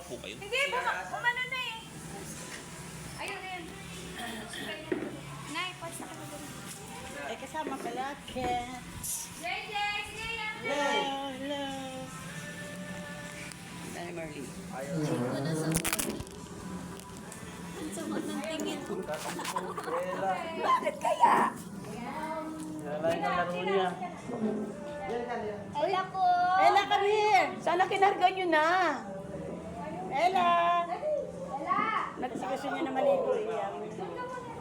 po kayo. Hindi, umano na eh. Ayun na yun. Nay, post na ka na doon. Eh, kasama pala, Ken. JJ, sige yan. Hello, hello. Dahil Marley. Bakit kaya? Ella po. Ella, come here. Sana kinarga nyo na. Ella. Ella. Nagsigusto nyo na maligo eh. Sige na, mamaya.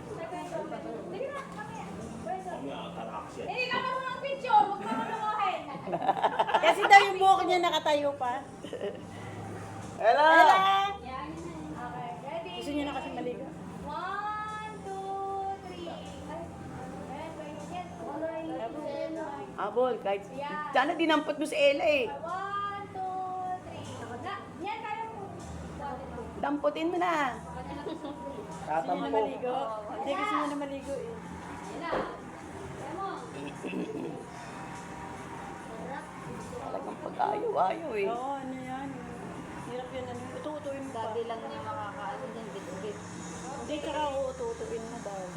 Hindi ka marunong picture, huwag ka marunongin. Kasi daw yung buhok niya nakatayo pa. Ella! Ella. Yan. Okay, ready? Gusto niya na kasi maligo. 1, 2, 3. Abol, kahit... Yeah. Sana dinampot mo si Ella eh. 1, 2, 3. Yan, kaya mo. Damputin mo na. Gusto niya na maligo. Hindi, gusto niya na maligo eh. Ella, kaya mo. Talagang pag-ayaw-ayaw eh. Oo, ano yan. Hirap yan. Ano. Utu-utuin mo pa. Dati lang niya makakaano din, bit-bit. Hindi, tsaka utu-utuin mo dahil.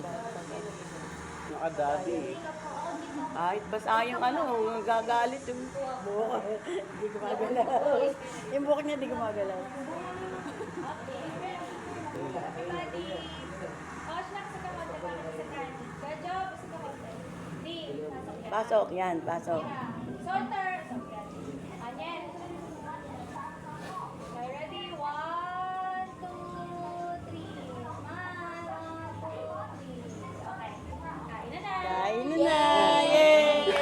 Nakadadi eh. Kahit basta yung ano, gagalit yung buhok. Hindi gumagalaw. Yung buhok niya hindi gumagalaw. Everybody. Oh, snack sa kamote para sa kanin. Good job, sa kamote. Di, pasok yan. Pasok, yan, pasok. Sorter. Anyen. Okay, ready? 1, 2, 3. Smile. 1, 2, 3. Okay. Kain na na. Kain na na! Yay!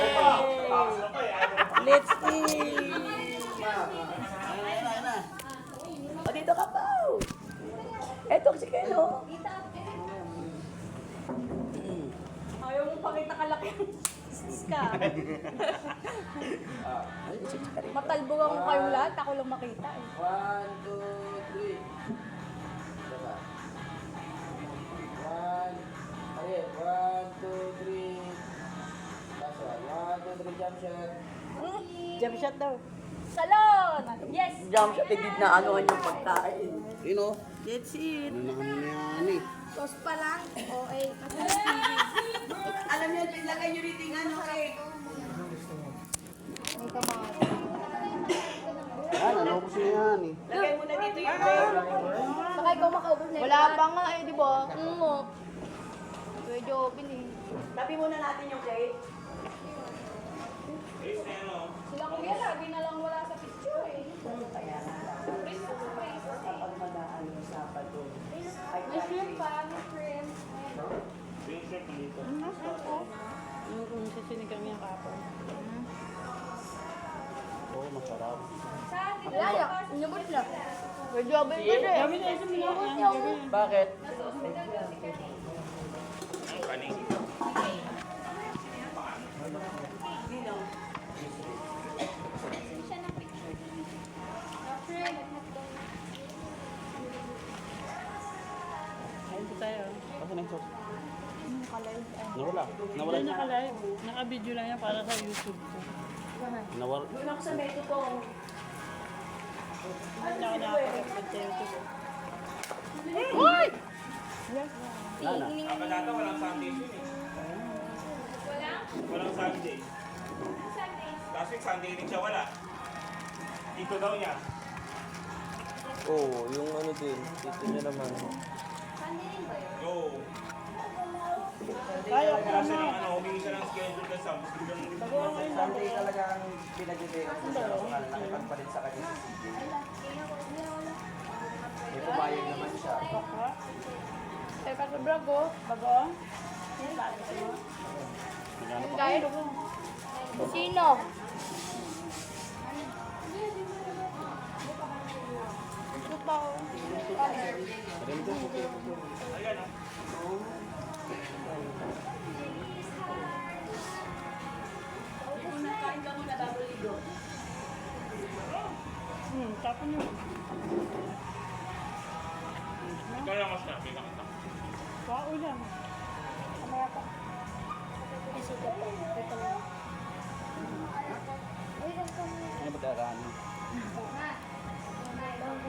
Let's eat! O, dito ka pa! Eto si Keno. Ayaw mo pakita kalaki. Ka. Matalbugan ko kayong lahat. Ako lang makita eh. 1, 2, 3. Diba? 1. Ayun. 1, 2, 3. Last one. 1, 2, 3. Jump shot. Jump shot daw. Salon! Yes! Jump shot, hindi na anuhan yung pagkain. Yun o. Let's eat. Ano na kami na yan eh. Sos pa lang. O, eh. Alam niyo, ilagay niyo rito yung ano eh. Yan, naubos na yan eh. Lagay mo na dito yung bread. Baka ikaw makaubos na Wala pa nga eh, di ba? Medyo open eh. Tabi muna natin yung plate. Sila kuya, lagi na lang wala sa picture eh. Kaya na. Kapag madaan yung Sabado. Ay, May shrimp pa, may shrimp. Yung sisinigang niya kapon. Oo, masarap. Saan? Dito Wala ya, sa inabot na. Medyo open pa siya eh. Kami na isang mga. Bakit? siya ng picture. Shrimp. Ayun po tayo. Kasi na yung sauce. Nawala. Nawala Hindi siya. naka-live. Naka-video lang yan para sa YouTube ko. Nawala. Doon ako sa Mexico. Hindi ako nakaka-upload sa YouTube. Uy! Wala na. Kapag walang Sunday yun eh. Wala? Walang Sunday. Sunday. Last week Sunday rin siya wala. Dito daw niya. Oo, yung ano din. Dito niya naman. Sunday rin ba yun? Yo. Kaya ko Kasi na. ng ano, humingi siya ng schedule na Sam. Sunday talaga ang pinag-ibig ko siya. Nakipagpalit sa kanya si CJ. May pumayag naman siya. Eh, kasi brago. Bago. Guys, sino? Ito pa ako. Ayan ah. Kain ka muna bago ligo. Tapon yun. Ikaw lang mas na. Bigyan kita. Wow lang. Kamaya pa. Isugat pa. Ito lang. Ay, Ano ba talaga ano? Ha? Bawang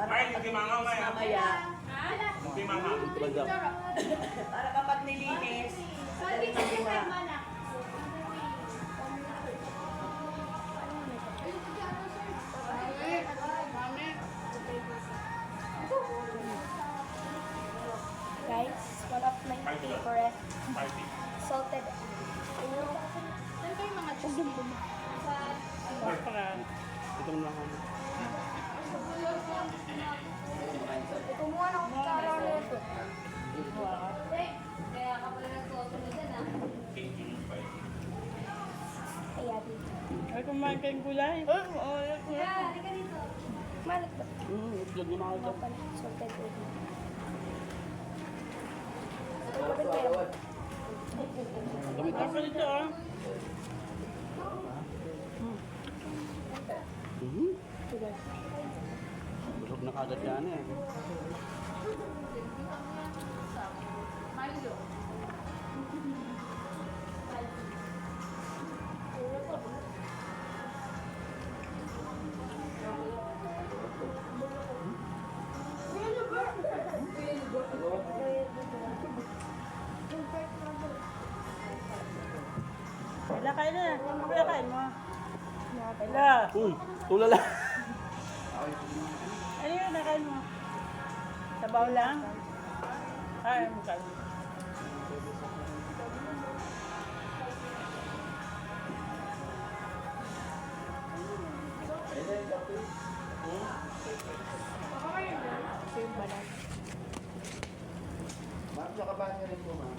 Ay, hindi mangaw na yan. Mamaya. Hindi mangaw. Para kapag nilinis, Sorry, kasi kay Manak. Guys, one of my favorite Party. salted. Saan kayo mga juice? Ito na lang. Kumuha na akong kutsara nito. Kaya ka pala nagsusunod dyan ah. Kaya dito. ay kumain kayong gulay. Kaya, halika dito. Malat ba? Itlog na mga Mga pala, salted egg. Kapit kayo. Gamit Ako dito ah. Busog na kagad yan eh. Kailan kain na? Kailan kain mo? Kailan? Tulala. Ano yun nakain mo? Sabaw lang? Ay, mukha. Ma'am, sa kabahan niya rin po, ma'am.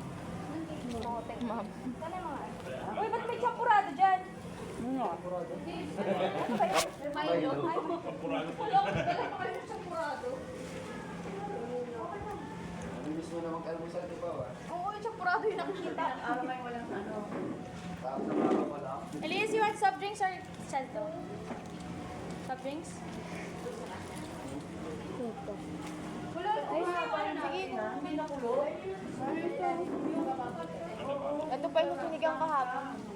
Ma'am. Uy, ba't may champurado dyan? Ano? Milo. Pampurado po. Mabilis mo naman kalmusal, di ba? Oo, yung champurado yung nakikita. May walang ano. Tapos sa mga wala. Elias, you want soft drinks or Celto? Soft drinks? Wala, sige. Ito pa yung sinigang kahapon.